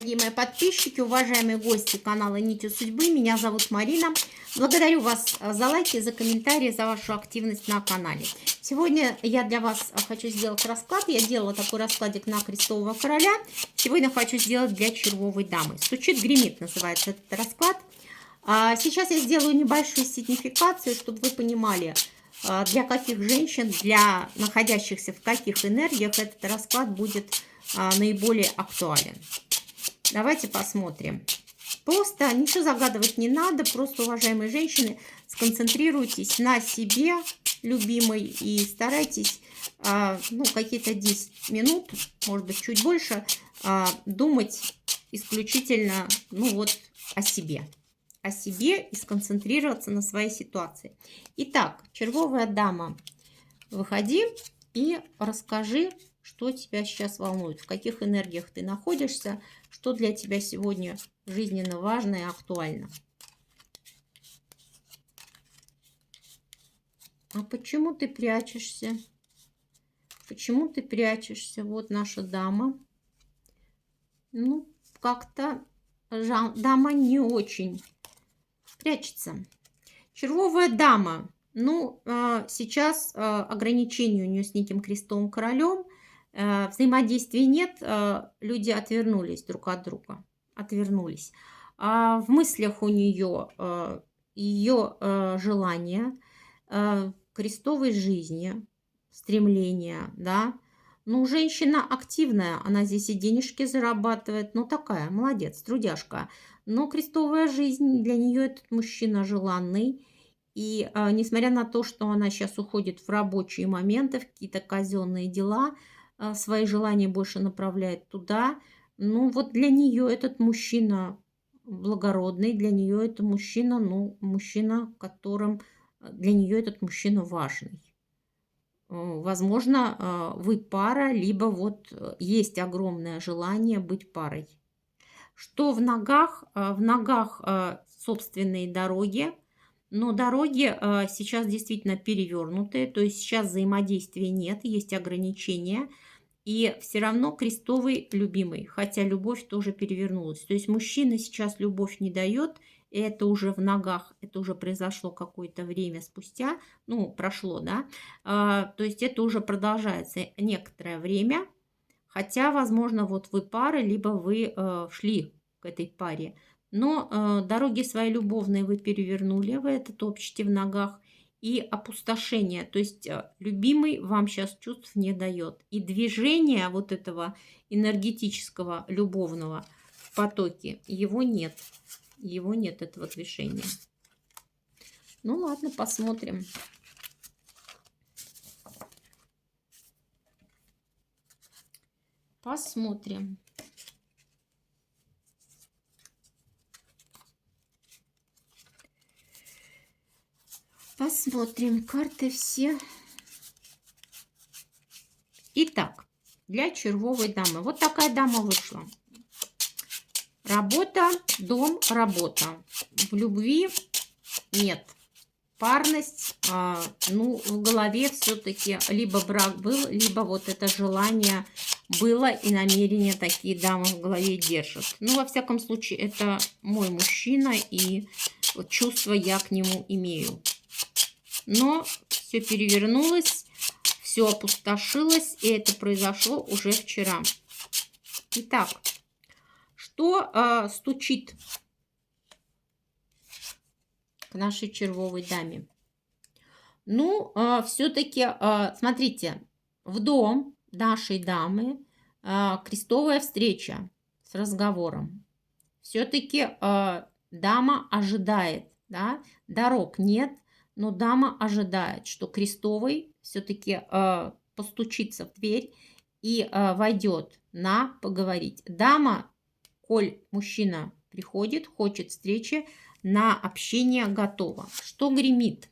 Дорогие мои подписчики, уважаемые гости канала «Нитью судьбы», меня зовут Марина. Благодарю вас за лайки, за комментарии, за вашу активность на канале. Сегодня я для вас хочу сделать расклад. Я делала такой раскладик на крестового короля. Сегодня хочу сделать для червовой дамы. «Стучит, гремит» называется этот расклад. Сейчас я сделаю небольшую сигнификацию, чтобы вы понимали, для каких женщин, для находящихся в каких энергиях этот расклад будет наиболее актуален. Давайте посмотрим. Просто ничего загадывать не надо. Просто, уважаемые женщины, сконцентрируйтесь на себе, любимой, и старайтесь какие-то 10 минут, может быть, чуть больше, думать исключительно о себе. О себе и сконцентрироваться на своей ситуации. Итак, червовая дама, выходи и расскажи, что тебя сейчас волнует, в каких энергиях ты находишься, что для тебя сегодня жизненно важно и актуально. А почему ты прячешься? Почему ты прячешься? Вот наша дама. Ну, как-то дама не очень прячется. Червовая дама. Ну, сейчас ограничений у нее с неким крестовым королем. Взаимодействия нет, люди отвернулись друг от друга, отвернулись. В мыслях у нее ее желание крестовой жизни, стремления, да. Ну, женщина активная, она здесь и денежки зарабатывает, ну, такая, молодец, трудяшка. Но крестовая жизнь, для нее этот мужчина желанный. И несмотря на то, что она сейчас уходит в рабочие моменты, в какие-то казенные дела, свои желания больше направляет туда. Ну, вот для нее этот мужчина благородный, для нее это мужчина, мужчина, которым для нее этот мужчина важный. Возможно, вы пара, либо вот есть огромное желание быть парой. Что в ногах? В ногах собственные дороги. Но дороги сейчас действительно перевернутые, то есть сейчас взаимодействия нет, есть ограничения. И все равно крестовый любимый, хотя любовь тоже перевернулась. То есть мужчина сейчас любовь не дает, и это уже в ногах, это уже произошло какое-то время спустя, ну, прошло, да. То есть это уже продолжается некоторое время, хотя, возможно, вот вы пара, либо вы шли к этой паре. Но дороги свои любовные вы перевернули, вы это топчете в ногах. И опустошение, то есть любимый вам сейчас чувств не дает. И движения вот этого энергетического, любовного в потоке, его нет. Его нет, этого движения. Ну ладно, посмотрим. Посмотрим. Посмотрим, карты все. Итак, для червовой дамы. Вот такая дама вышла. Работа, дом, работа. В любви нет. Парность, в голове все-таки либо брак был, либо вот это желание было и намерения такие дамы в голове держат. Ну, во всяком случае, это мой мужчина, и вот чувства я к нему имею. Но все перевернулось, все опустошилось, и это произошло уже вчера. Итак, что стучит к нашей червовой даме? Ну, все-таки, смотрите, в дом нашей дамы крестовая встреча с разговором. Все-таки дама ожидает, да, дорог нет, но дама ожидает, что крестовый все-таки постучится в дверь и войдет на поговорить. Дама, коль мужчина приходит, хочет встречи, на общение готова. Что гремит?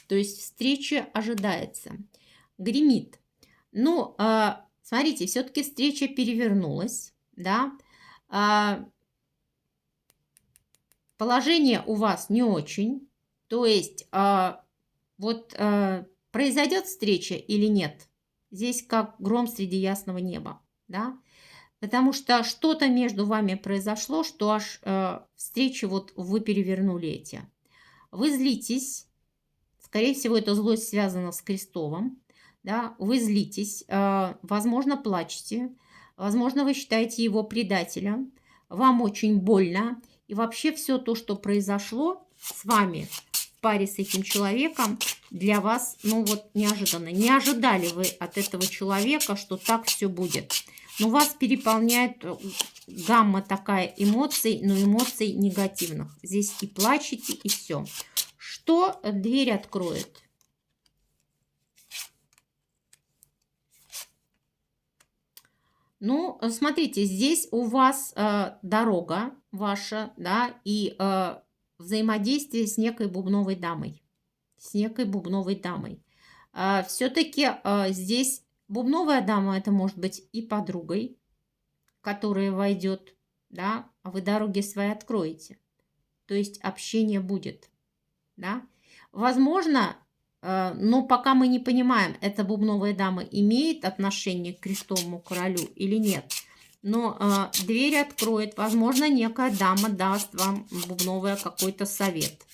То есть встреча ожидается. Гремит. Ну, смотрите, все-таки встреча перевернулась, да. Положение у вас не очень. То есть, произойдет встреча или нет? Здесь как гром среди ясного неба, да? Потому что что-то между вами произошло, что аж встречи вот вы перевернули эти. Вы злитесь, скорее всего, эта злость связана с Крестовым, да? Вы злитесь, возможно, плачете, возможно, вы считаете его предателем, вам очень больно, и вообще все то, что произошло с вами в паре с этим человеком, для вас, ну вот, неожиданно. Не ожидали вы от этого человека, что так все будет. Но вас переполняет гамма такая эмоций, но эмоций негативных. Здесь и плачете, и все. Что дверь откроет? Ну, смотрите, здесь у вас дорога ваша, да, и взаимодействие с некой бубновой дамой. С некой бубновой дамой. Все-таки здесь бубновая дама, это может быть и подругой, которая войдет, да, а вы дороги свои откроете. То есть общение будет, да. Возможно, но пока мы не понимаем, эта бубновая дама имеет отношение к крестовому королю или нет. Но дверь откроет, возможно, некая дама даст вам бубновая какой-то совет.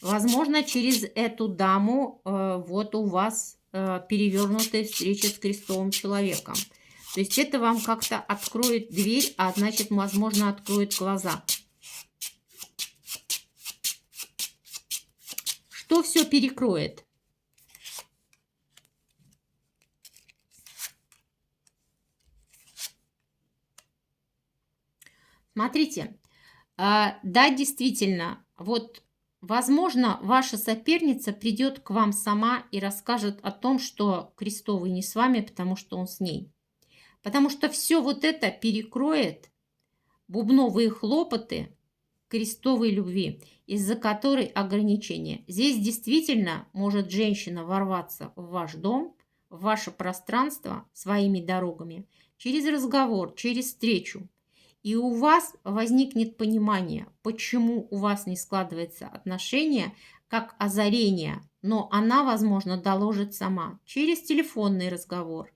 Возможно, через эту даму вот у вас перевернутая встреча с крестовым человеком. То есть это вам как-то откроет дверь, а значит, возможно, откроет глаза. Что все перекроет? Смотрите, да, действительно, вот, возможно, ваша соперница придет к вам сама и расскажет о том, что крестовый не с вами, потому что он с ней. Потому что все вот это перекроет бубновые хлопоты крестовой любви, из-за которой ограничения. Здесь действительно может женщина ворваться в ваш дом, в ваше пространство своими дорогами, через разговор, через встречу. И у вас возникнет понимание, почему у вас не складывается отношение, как озарение, но она, возможно, доложит сама через телефонный разговор,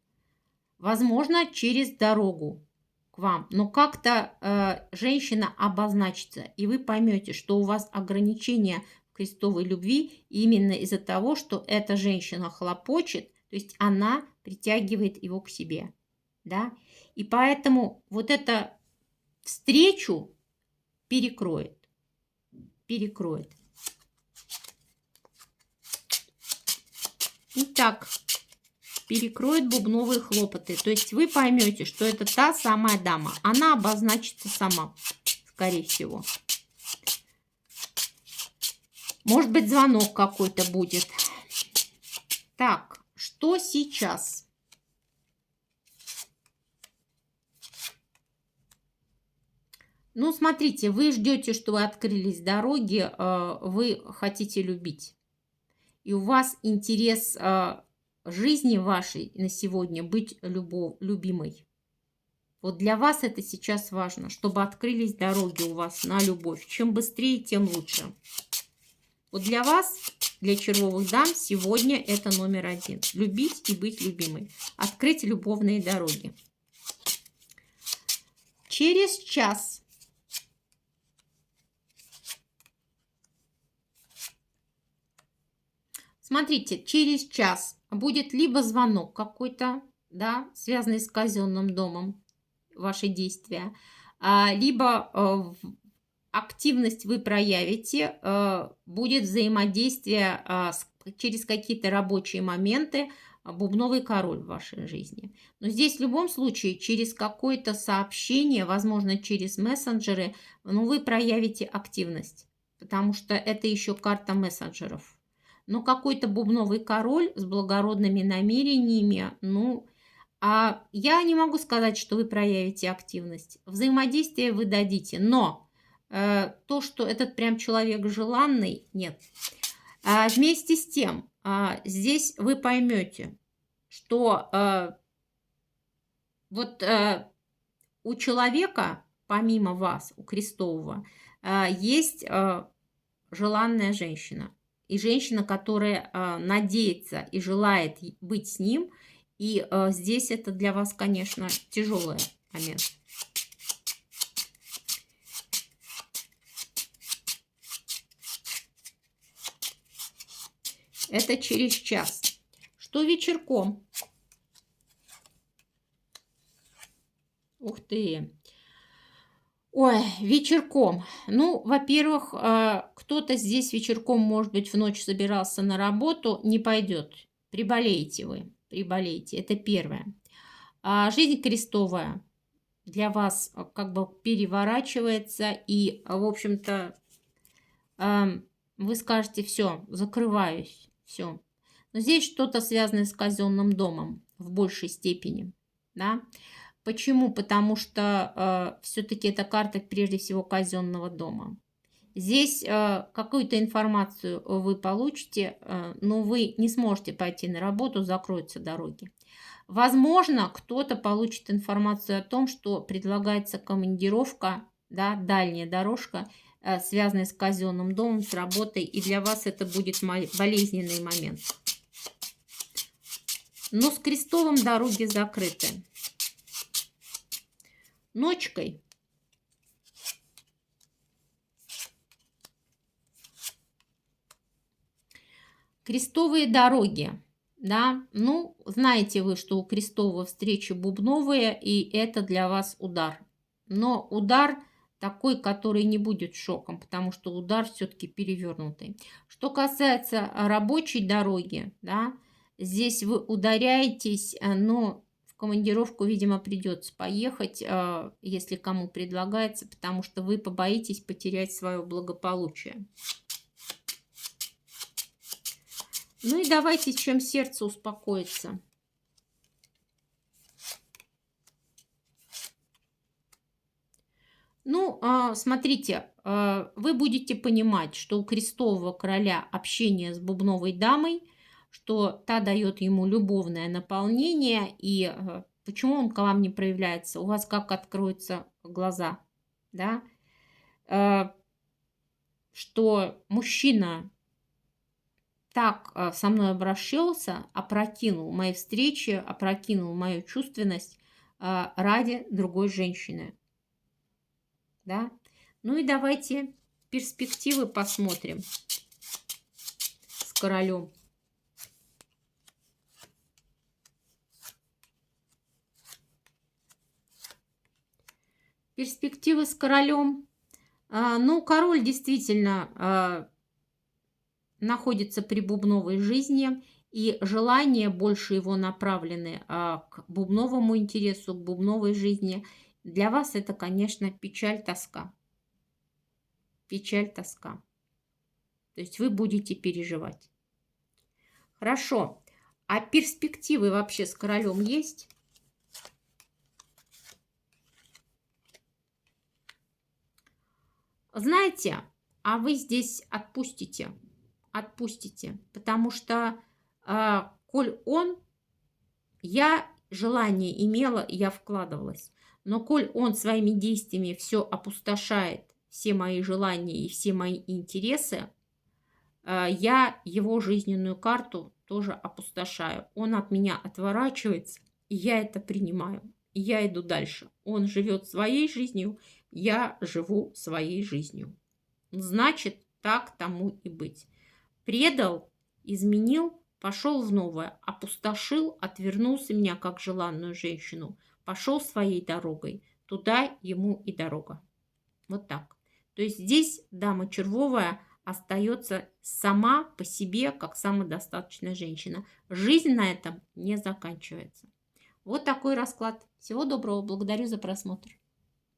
возможно, через дорогу к вам, но как-то женщина обозначится, и вы поймете, что у вас ограничения в крестовой любви именно из-за того, что эта женщина хлопочет, то есть она притягивает его к себе, да, и поэтому вот это встречу перекроет. Итак, перекроет бубновые хлопоты. То есть вы поймете, что это та самая дама. Она обозначится сама, скорее всего. Может быть, звонок какой-то будет. Так, что сейчас? Ну, смотрите, вы ждете, что вы открылись дороги, вы хотите любить. И у вас интерес жизни вашей на сегодня быть любимой. Вот для вас это сейчас важно, чтобы открылись дороги у вас на любовь. Чем быстрее, тем лучше. Вот для вас, для червовых дам, сегодня это номер один. Любить и быть любимой. Открыть любовные дороги. Через час. Смотрите, через час будет либо звонок какой-то, да, связанный с казенным домом, ваши действия, либо активность вы проявите, будет взаимодействие через какие-то рабочие моменты, бубновый король в вашей жизни. Но здесь в любом случае через какое-то сообщение, возможно, через мессенджеры, ну, вы проявите активность, потому что это еще карта мессенджеров. Но какой-то бубновый король с благородными намерениями, ну, я не могу сказать, что вы проявите активность. Взаимодействие вы дадите, но то, что этот прям человек желанный, нет. Вместе с тем, здесь вы поймете, что вот у человека, помимо вас, у крестового, есть желанная женщина. И женщина, которая надеется и желает быть с ним, И здесь это для вас, конечно, тяжелый момент. Это через час. Что вечерком? Ух ты! Ой, вечерком. Ну, во-первых, кто-то здесь вечерком, может быть, в ночь собирался на работу, не пойдет. Приболеете вы, приболеете. Это первое. Жизнь крестовая для вас как бы переворачивается, и, в общем-то, вы скажете: все, закрываюсь, все. Но здесь что-то связанное с казенным домом в большей степени, да. Почему? Потому что все-таки это карта прежде всего казенного дома. Здесь какую-то информацию вы получите, но вы не сможете пойти на работу, закроются дороги. Возможно, кто-то получит информацию о том, что предлагается командировка, да, дальняя дорожка, связанная с казенным домом, с работой, и для вас это будет болезненный момент. Но с крестовым дороги закрыты. Ночкой крестовые дороги, да, ну, знаете вы, что у крестового встречи бубновые, и это для вас удар. Но удар такой, который не будет шоком, потому что удар все-таки перевернутый. Что касается рабочей дороги, да, здесь вы ударяетесь, но в командировку, видимо, придется поехать, если кому предлагается, потому что вы побоитесь потерять свое благополучие. Ну и давайте, чем сердце успокоится. Ну, смотрите, вы будете понимать, что у крестового короля общение с бубновой дамой, что та дает ему любовное наполнение, и почему он к вам не проявляется? У вас как откроются глаза, да? Что мужчина так со мной обращался, опрокинул мои встречи, опрокинул мою чувственность ради другой женщины. Да? Ну и давайте перспективы посмотрим с королем. Перспективы с королем. Ну, король действительно находится при бубновой жизни, и желания больше его направлены к бубновому интересу, к бубновой жизни. Для вас это, конечно, печаль, тоска. Печаль, тоска. То есть вы будете переживать. Хорошо. А перспективы вообще с королем есть? Знаете, а вы здесь отпустите. Отпустите. Потому что, коль он, я желание имела, я вкладывалась. Но коль он своими действиями все опустошает, все мои желания и все мои интересы, я его жизненную карту тоже опустошаю. Он от меня отворачивается, и я это принимаю. И я иду дальше. Он живет своей жизнью, я живу своей жизнью. Значит, так тому и быть. Предал, изменил, пошел в новое, опустошил, отвернулся меня как желанную женщину, пошел своей дорогой. Туда ему и дорога. Вот так. То есть здесь дама червовая остается сама по себе, как самодостаточная женщина. Жизнь на этом не заканчивается. Вот такой расклад. Всего доброго. Благодарю за просмотр.